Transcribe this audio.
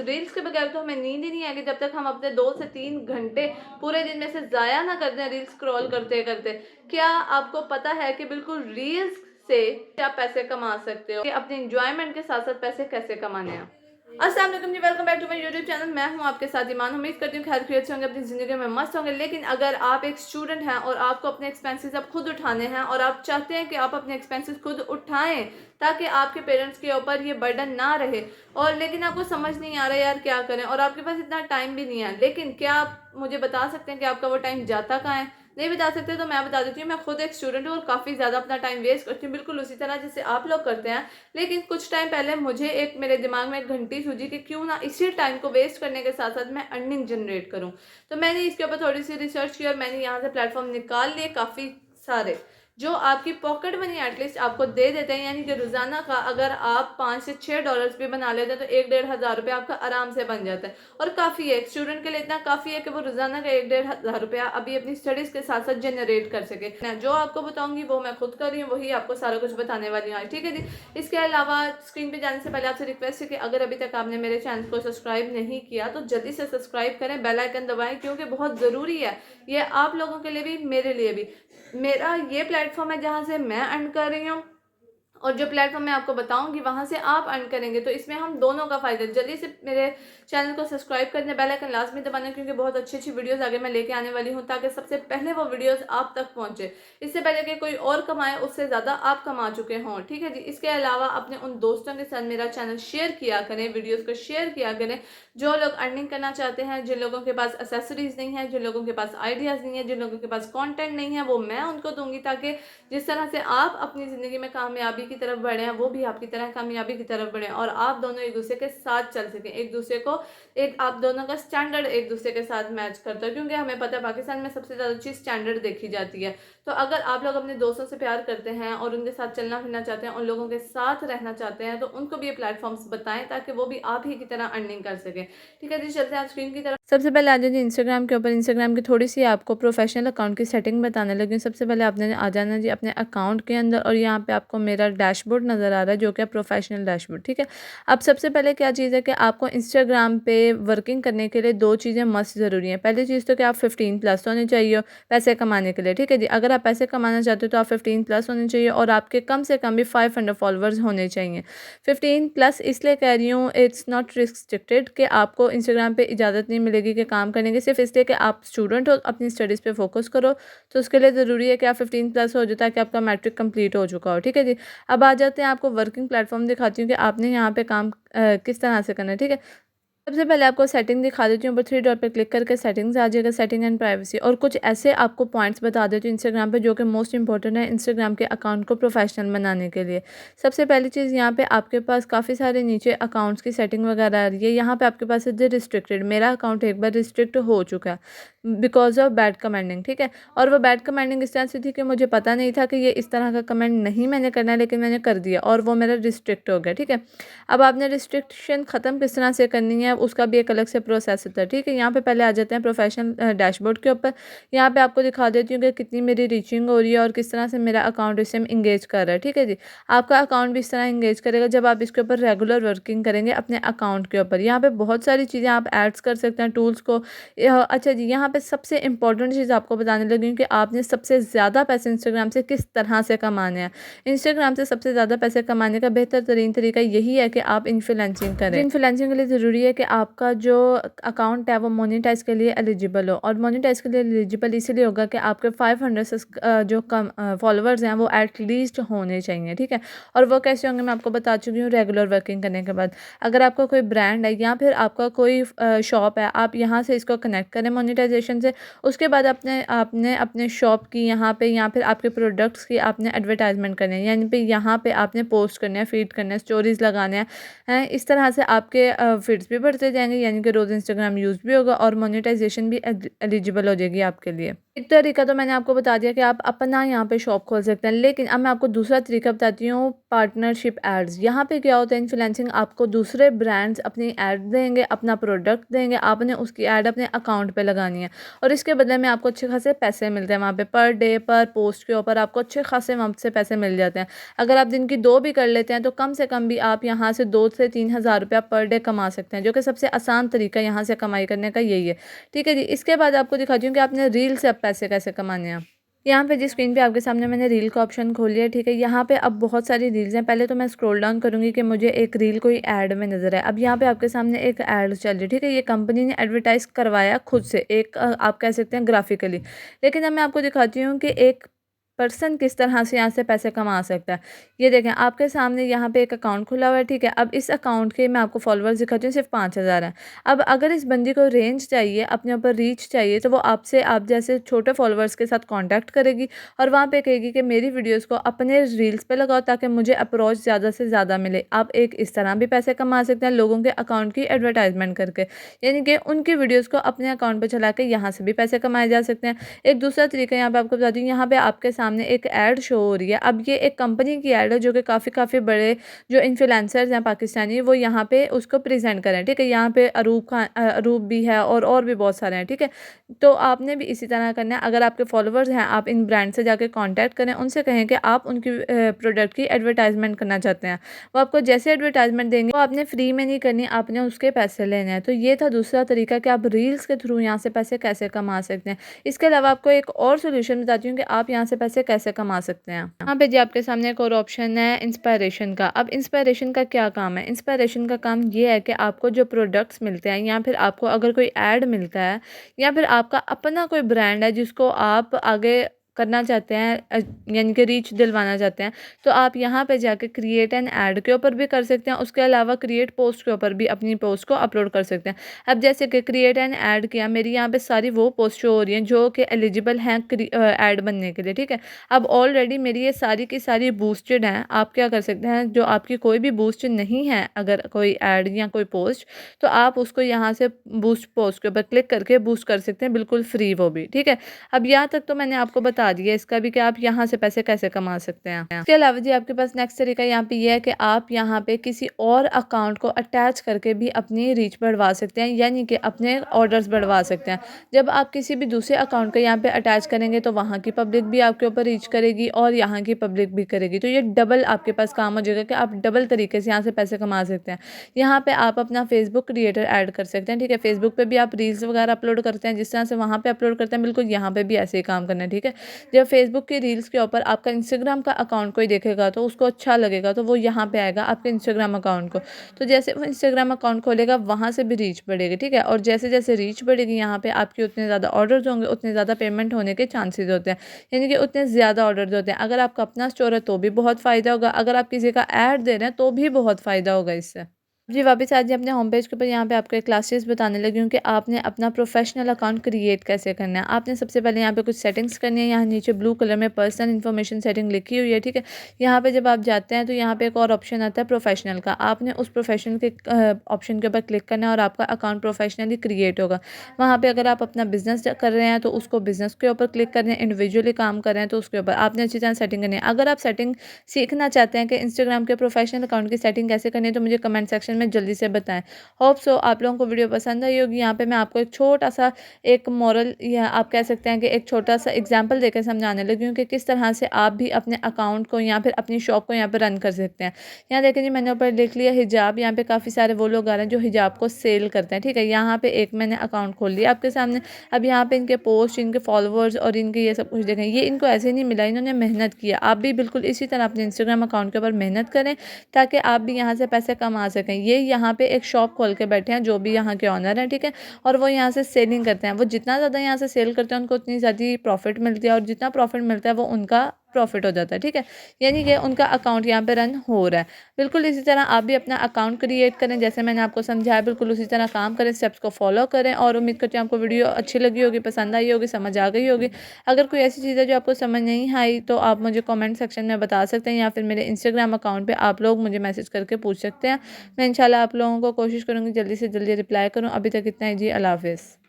Reels के बगैर तो हमें नींद ही नहीं आएगी जब तक हम अपने 2 से 3 घंटे पूरे दिन में से ज़ाया ना कर दें रील्स स्क्रॉल करते करते। क्या आपको पता है कि बिल्कुल रील्स से आप पैसे कमा सकते हो, कि अपने इंजॉयमेंट के साथ साथ पैसे कैसे कमाने हैं। अस्सलाम वालेकुम जी, welcome back to my YouTube channel. मैं हूं आपके साथ ईमान। उम्मीद करती हूँ खैर खैरियत से होंगे, अपनी ज़िंदगी में मस्त होंगे। लेकिन अगर आप एक स्टूडेंट हैं और आपको अपने एक्सपेंसेस अब खुद उठाने हैं और आप चाहते हैं कि आप अपने एक्सपेंसेस खुद उठाएं ताकि आपके पेरेंट्स के ऊपर ये बर्डन ना रहे, और लेकिन आपको समझ नहीं आ रहा यार क्या करें, और आपके पास इतना टाइम भी नहीं है, लेकिन क्या आप मुझे बता सकते हैं कि आपका वो टाइम जाता कहाँ है? नहीं बता सकते तो मैं बता देती हूँ। मैं खुद एक स्टूडेंट हूँ और काफ़ी ज़्यादा अपना टाइम वेस्ट करती हूँ, बिल्कुल उसी तरह जैसे आप लोग करते हैं। लेकिन कुछ टाइम पहले मुझे एक मेरे दिमाग में एक घंटी सूझी कि क्यों ना इसी टाइम को वेस्ट करने के साथ साथ मैं अर्निंग जनरेट करूँ। तो मैंने इसके ऊपर थोड़ी सी रिसर्च की और मैंने यहाँ से प्लेटफॉर्म निकाल लिए काफ़ी सारे, जो आपकी पॉकेट मनी एटलीस्ट आपको दे देते हैं। यानी कि रोज़ाना का अगर आप 5 से 6 डॉलर्स भी बना लेते हैं तो 1-1.5 हज़ार रुपये आपका आराम से बन जाता है। और काफ़ी है, एक स्टूडेंट के लिए इतना काफ़ी है कि वो रोज़ाना का 1-1.5 हज़ार रुपया अभी अपनी स्टडीज़ के साथ साथ जनरेट कर सके। मैं जो आपको बताऊंगी वो मैं खुद कर रही हूँ, वही आपको सारा कुछ बताने वाली हूँ आज, ठीक है जी। इसके अलावा स्क्रीन पे जाने से पहले आपसे रिक्वेस्ट है कि अगर अभी तक आपने मेरे चैनल को सब्सक्राइब नहीं किया तो जल्दी से सब्सक्राइब करें, बेल आइकन दबाएं, क्योंकि बहुत ज़रूरी है ये आप लोगों के लिए भी, मेरे लिए भी। मेरा ये प्लेटफॉर्म है जहाँ से मैं अर्न कर रही हूँ, और जो प्लेटफॉर्म मैं आपको बताऊंगी वहां से आप अर्न करेंगे, तो इसमें हम दोनों का फायदा। जल्दी से मेरे चैनल को सब्सक्राइब करने, बेल आइकन लाजमी दबाना, क्योंकि बहुत अच्छी अच्छी वीडियोस आगे मैं लेके आने वाली हूँ ताकि सबसे पहले वो वीडियोस आप तक पहुंचे, इससे पहले कि कोई और कमाए उससे ज़्यादा आप कमा चुके हों, ठीक है जी। इसके अलावा अपने उन दोस्तों के साथ मेरा चैनल शेयर किया करें, वीडियोज़ को शेयर किया करें जो लोग अर्निंग करना चाहते हैं, जिन लोगों के पास एसेसरीज नहीं है, जिन लोगों के पास आइडियाज़ नहीं है, जिन लोगों के पास कॉन्टेंट नहीं है, वो मैं उनको दूंगी ताकि जिस तरह से आप अपनी ज़िंदगी में कामयाबी की तरफ बढ़े हैं वो भी आपकी तरह कामयाबी की तरफ बढ़े, और आप दोनों एक दूसरे के साथ चल सकें, एक दूसरे को एक आप दोनों का स्टैंडर्ड एक दूसरे के साथ मैच करता है। क्योंकि हमें पता है पाकिस्तान में सबसे ज़्यादा चीज़ स्टैंडर्ड देखी जाती है। तो अगर आप लोग अपने दोस्तों से प्यार करते हैं और उनके साथ चलना फिरना चाहते हैं, उन लोगों के साथ रहना चाहते हैं, तो उनको भी ये प्लेटफॉर्म्स बताएं ताकि वो भी आप ही की तरह अर्निंग कर सकें, ठीक है जी। चलते हैं आप स्क्रीन की तरफ। सबसे पहले आ जाइए इंस्टाग्राम के ऊपर। इंस्टाग्राम की थोड़ी सी आपको प्रोफेशनल अकाउंट की सेटिंग बताने लगी हूँ। सबसे पहले आपने आ जाना जी अपने अकाउंट के अंदर, और यहाँ पे आपको मेरा डैशबोर्ड नज़र आ रहा है जो कि प्रोफेशनल डैशबोर्ड, ठीक है। अब सबसे पहले क्या चीज़ है कि आपको इंस्टाग्राम पे वर्किंग करने के लिए दो चीज़ें मस्त ज़रूरी हैं। पहली चीज़ तो कि आप 15+ होने चाहिए पैसे कमाने के लिए, ठीक है जी। अगर आप पैसे कमाना चाहते हो तो आप 15+ होने चाहिए, और आपके कम से कम भी 500 फॉलोअर्स होने चाहिए। 15+ इसलिए कह रही हूँ, इट्स नॉट रिस्ट्रिक्टेड कि आपको इंस्टाग्राम पे इजाज़त नहीं मिलेगी कि काम करने की, सिर्फ इसलिए कि आप स्टूडेंट हो, अपनी स्टडीज़ पे फोकस करो, तो उसके लिए ज़रूरी है कि आप 15+ हो जाए ताकि आपका मैट्रिक कंप्लीट हो चुका हो, ठीक है जी। अब आ जाते हैं, आपको वर्किंग प्लेटफॉर्म दिखाती हूँ कि आपने यहाँ पे काम किस तरह से करना है, ठीक है। सबसे पहले आपको सेटिंग दिखा देती हूँ, ऊपर 3 डॉट पे क्लिक करके सेटिंग्स आ जाएगा, सेटिंग एंड प्राइवेसी, और कुछ ऐसे आपको पॉइंट्स बता देती हूँ इंस्टाग्राम पे जो कि मोस्ट इंपॉर्टेंट है इंस्टाग्राम के अकाउंट को प्रोफेशनल बनाने के लिए। सबसे पहली चीज़, यहाँ पे आपके पास काफ़ी सारे नीचे अकाउंट्स की सेटिंग वगैरह आ रही है। यहाँ पे आपके पास है रिस्ट्रिक्टेड, मेरा अकाउंट एक बार रिस्ट्रिक्ट हो चुका है बिकॉज ऑफ बैड कमेंडिंग, ठीक है। और वो बैड कमेंडिंग इस तरह से थी कि मुझे पता नहीं था कि ये इस तरह का कमेंट नहीं मैंने करना है, लेकिन मैंने कर दिया और वो मेरा रिस्ट्रिक्ट हो गया, ठीक है। अब आपने रिस्ट्रिक्शन ख़त्म किस तरह से करनी है उसका भी एक अलग से प्रोसेस होता है, ठीक है। यहाँ पे पहले आ जाते हैं प्रोफेशनल डैशबोर्ड के ऊपर। यहाँ पे आपको दिखा देती हूँ कि कितनी मेरी रीचिंग हो रही है और किस तरह से मेरा अकाउंट इससे इंगेज कर रहा है, ठीक है जी। आपका अकाउंट भी इस तरह इंगेज करेगा जब आप इसके ऊपर रेगुलर वर्किंग करेंगे अपने अकाउंट के ऊपर। यहाँ पे बहुत सारी चीज़ें आप ऐड्स कर सकते हैं टूल्स को। अच्छा जी, यहाँ पे सबसे इंपॉर्टेंट चीज़ आपको बताने लगी हूँ कि आपने सबसे ज़्यादा पैसे इंस्टाग्राम से किस तरह से कमाने हैं। इंस्टाग्राम से सबसे ज़्यादा पैसे कमाने का बेहतर तरीन तरीका यही है कि आप इन्फ्लुएंसिंग करें। इन्फ्लुएंसिंग के लिए ज़रूरी है कि आपका जो अकाउंट है वो मोनेटाइज के लिए एलिजिबल हो, और मोनेटाइज के लिए एलिजिबल इसलिए होगा कि आपके 500 से जो कम फॉलोअर्स हैं वो एटलीस्ट होने चाहिए, ठीक है। और वो कैसे होंगे मैं आपको बता चुकी हूँ रेगुलर वर्किंग करने के बाद। अगर आपका कोई ब्रांड है या फिर आपका कोई शॉप है, आप यहाँ से इसको कनेक्ट करें मोनेटाइजेशन से। उसके बाद आपने अपने शॉप की यहाँ पे या फिर आपके प्रोडक्ट्स की आपने एडवर्टाइजमेंट करनी है, यानी पे यहाँ पे आपने पोस्ट करना है, फीड करना है, स्टोरीज लगाने हैं। इस तरह से आपके फीड्स भी बढ़ते जाएंगे, यानी कि रोज़ इंस्टाग्राम यूज़ भी होगा और मोनेटाइजेशन भी एलिजिबल हो जाएगी आपके लिए। एक तरीका तो मैंने आपको बता दिया कि आप अपना यहाँ पे शॉप खोल सकते हैं, लेकिन अब मैं आपको दूसरा तरीका बताती हूँ, पार्टनरशिप एड्स। यहाँ पे क्या होता है, इन्फ्लुएंसिंग आपको दूसरे ब्रांड्स अपनी ऐड देंगे, अपना प्रोडक्ट देंगे, आपने उसकी ऐड अपने अकाउंट पे लगानी है और इसके बदले में आपको अच्छे खासे पैसे मिलते हैं वहाँ पे, पर डे पर पोस्ट के ऊपर आपको अच्छे खासे वहाँ से पैसे मिल जाते हैं। अगर आप दिन की 2 भी कर लेते हैं तो कम से कम भी आप यहाँ से 2 से 3 हज़ार रुपया पर डे कमा सकते हैं, जो कि सबसे आसान तरीका यहाँ से कमाई करने का यही है। ठीक है जी, इसके बाद आपको दिखाती हूँ कि आपने रील से अब पैसे कैसे कमाने हैं। यहाँ पे जिस स्क्रीन पे आपके सामने मैंने रील का ऑप्शन खोल लिया, ठीक है। यहाँ पे अब बहुत सारी रील्स हैं। पहले तो मैं स्क्रॉल डाउन करूँगी कि मुझे एक रील कोई ऐड में नज़र आए। अब यहाँ पे आपके सामने एक ऐड चल रही है, ठीक है। ये कंपनी ने एडवर्टाइज़ करवाया खुद से, एक आप कह सकते हैं ग्राफिकली। लेकिन अब मैं आपको दिखाती हूँ कि एक पर्सन किस तरह से यहाँ से पैसे कमा सकता है। ये देखें, आपके सामने यहाँ पे एक अकाउंट खुला हुआ है, ठीक है। अब इस अकाउंट के मैं आपको फॉलोअर्स दिखाती हूँ, सिर्फ 5,000 हैं। अब अगर इस बंदी को रेंज चाहिए, अपने ऊपर रीच चाहिए, तो वो आपसे, आप जैसे छोटे फॉलोअर्स के साथ कांटेक्ट करेगी और वहाँ पे कहेगी कि मेरी वीडियोस को अपने रील्स पे लगाओ ताकि मुझे अप्रोच ज़्यादा से ज़्यादा मिले। आप एक इस तरह भी पैसे कमा सकते हैं लोगों के अकाउंट की एडवर्टाइजमेंट करके, यानी कि उनकी वीडियोज़ को अपने अकाउंट पर चला के यहाँ से भी पैसे कमाए जा सकते हैं। एक दूसरा तरीका यहाँ पे आपको बता दूँ, यहाँ पे आपके सामने एक ऐड शो हो रही है। अब ये एक कंपनी की ऐड है जो कि काफ़ी बड़े जो इन्फ्लुएंसर्स हैं पाकिस्तानी, वो यहाँ पे उसको प्रेजेंट करें, ठीक है। यहाँ पे अरूब भी है और भी बहुत सारे हैं, ठीक है। तो आपने भी इसी तरह करना है। अगर आपके फॉलोअर्स हैं, आप इन ब्रांड से जाके कांटेक्ट करें, उनसे कहें कि आप उनकी प्रोडक्ट की एडवर्टाइजमेंट करना चाहते हैं। वो आपको जैसे एडवर्टाइजमेंट देंगे, वो आपने फ्री में नहीं करनी, आपने उसके पैसे लेने हैं। तो ये था दूसरा तरीका कि आप रील्स के थ्रू यहाँ से पैसे कैसे कमा सकते हैं। इसके अलावा आपको एक और सोल्यूशन बताती हूँ कि आप यहाँ से पैसे कैसे कमा सकते हैं। यहाँ पे जी आपके सामने एक और ऑप्शन है इंस्पायरेशन का। अब इंस्पायरेशन का क्या काम है? इंस्पायरेशन का काम ये है कि आपको जो प्रोडक्ट्स मिलते हैं या फिर आपको अगर कोई ऐड मिलता है या फिर आपका अपना कोई ब्रांड है जिसको आप आगे करना चाहते हैं, यानी कि रीच दिलवाना चाहते हैं, तो आप यहाँ पे जाके क्रिएट एन ऐड के ऊपर भी कर सकते हैं। उसके अलावा क्रिएट पोस्ट के ऊपर भी अपनी पोस्ट को अपलोड कर सकते हैं। अब जैसे कि क्रिएट एन ऐड किया, मेरी यहाँ पे सारी वो पोस्ट शो हो रही हैं जो कि एलिजिबल हैं ऐड बनने के लिए, ठीक है। अब ऑलरेडी मेरी ये सारी की सारी बूस्टेड हैं। आप क्या कर सकते हैं, जो आपकी कोई भी बूस्ट नहीं है, अगर कोई ऐड या कोई पोस्ट, तो आप उसको यहाँ से बूस्ट पोस्ट के ऊपर क्लिक करके बूस्ट कर सकते हैं, बिल्कुल फ्री, वो भी, ठीक है। अब यहाँ तक तो मैंने आपको बता दिया इसका भी कि आप यहाँ से पैसे कैसे कमा सकते हैं। इसके अलावा जी आपके पास नेक्स्ट तरीका यहाँ पे ये है कि आप यहाँ पे किसी और अकाउंट को अटैच करके भी अपनी रीच बढ़वा सकते हैं, यानी कि अपने ऑर्डर्स बढ़वा सकते हैं। जब आप किसी भी दूसरे अकाउंट को यहाँ पे अटैच करेंगे तो वहाँ की पब्लिक भी आपके ऊपर रीच करेगी और यहाँ की पब्लिक भी करेगी। तो ये डबल आपके पास काम हो जाएगा कि आप डबल तरीके से यहाँ से पैसे कमा सकते हैं। यहाँ पे आप अपना फेसबुक क्रिएटर ऐड कर सकते हैं, ठीक है। फेसबुक पे भी आप रील्स वगैरह अपलोड करते हैं, जिस तरह से वहाँ पे अपलोड करते हैं, बिल्कुल यहाँ पे भी ऐसे ही काम करना है, ठीक है। जब फेसबुक की रील्स के ऊपर आपका इंस्टाग्राम का अकाउंट कोई देखेगा तो उसको अच्छा लगेगा, तो वो यहाँ पे आएगा आपके इंस्टाग्राम अकाउंट को। तो जैसे वो इंस्टाग्राम अकाउंट खोलेगा, वहाँ से भी रीच बढ़ेगी, ठीक है। और जैसे जैसे रीच बढ़ेगी, यहाँ पे आपके उतने ज़्यादा ऑर्डर्स होंगे, उतने ज़्यादा पेमेंट होने के चांसेस होते हैं, यानी कि उतने ज़्यादा ऑर्डर्स होते हैं। अगर आपका अपना स्टोर है तो भी बहुत फ़ायदा होगा, अगर आप किसी का ऐड दे रहे हैं तो भी बहुत फ़ायदा होगा इससे। जी वापस आज अपने होम पेज के ऊपर यहाँ पे आपको एक क्लासेस बताने लगी हूँ कि आपने अपना प्रोफेशनल अकाउंट क्रिएट कैसे करना है। आपने सबसे पहले यहाँ पे कुछ सेटिंग्स करनी है। यहाँ नीचे ब्लू कलर में पर्सनल इन्फॉर्मेशन सेटिंग लिखी हुई है, ठीक है। यहाँ पे जब आप जाते हैं तो यहाँ पे एक और ऑप्शन आता है प्रोफेशनल का। आपने उस प्रोफेशनल के ऑप्शन के ऊपर क्लिक करना है और आपका अकाउंट प्रोफेशनली क्रिएट होगा। वहाँ पर अगर आप अपना बिजनेस कर रहे हैं तो उसको बिजनेस के ऊपर क्लिक कर रहे हैं, इंडिविजुअली काम कर रहे हैं तो उसके ऊपर आपने अच्छी तरह सेटिंग करनी है। अगर आप सेटिंग सीखना चाहते हैं कि इंस्टाग्राम के प्रोफेशनल अकाउंट की सेटिंग कैसे करनी है, तो मुझे कमेंट सेक्शन में जल्दी से बताएं। होप सो आप लोगों को वीडियो पसंद आई होगी। यहाँ पे मैं आपको एक छोटा सा एक मॉरल या आप कह सकते हैं कि एक छोटा सा एग्जांपल देकर समझाने लगी हूँ कि किस तरह से आप भी अपने अकाउंट को या फिर अपनी शॉप को यहाँ पे रन कर सकते हैं। यहाँ देखें जी, मैंने ऊपर लिख लिया हिजाब। यहाँ पे काफ़ी सारे वो लोग आ रहे हैं जो हिजाब को सेल करते हैं, ठीक है। यहाँ पे एक मैंने अकाउंट खोल लिया आपके सामने। अब यहाँ पे इनके पोस्ट, इनके फॉलोअर्स और इनके ये सब कुछ देखें, ये इनको ऐसे नहीं मिला, इन्होंने मेहनत किया। आप भी बिल्कुल इसी तरह अपने इंस्टाग्राम अकाउंट के ऊपर मेहनत करें ताकि आप भी यहाँ से पैसे कमा सकें। ये यहाँ पे एक शॉप खोल के बैठे हैं जो भी यहाँ के ऑनर हैं, ठीक है। और वो यहाँ से सेलिंग करते हैं। वो जितना ज़्यादा यहाँ से सेल करते हैं उनको उतनी ज़्यादा प्रॉफिट मिलती है और जितना प्रॉफिट मिलता है वो उनका प्रॉफिट हो जाता है, ठीक है। यानी कि उनका अकाउंट यहाँ पे रन हो रहा है। बिल्कुल इसी तरह आप भी अपना अकाउंट क्रिएट करें, जैसे मैंने आपको समझाया बिल्कुल उसी तरह काम करें, स्टेप्स को फॉलो करें। और उम्मीद करती हूँ आपको वीडियो अच्छी लगी होगी, पसंद आई होगी, समझ आ गई होगी। अगर कोई ऐसी चीज़ है जो आपको समझ नहीं आई तो आप मुझे कमेंट सेक्शन में बता सकते हैं या फिर मेरे इंस्टाग्राम अकाउंट पे आप लोग मुझे मैसेज करके पूछ सकते हैं। मैं इंशाल्लाह आप लोगों को कोशिश करूँगी जल्दी से जल्दी रिप्लाई करूँ। अभी तक इतना ही जी, अल्लाह हाफ़िज़।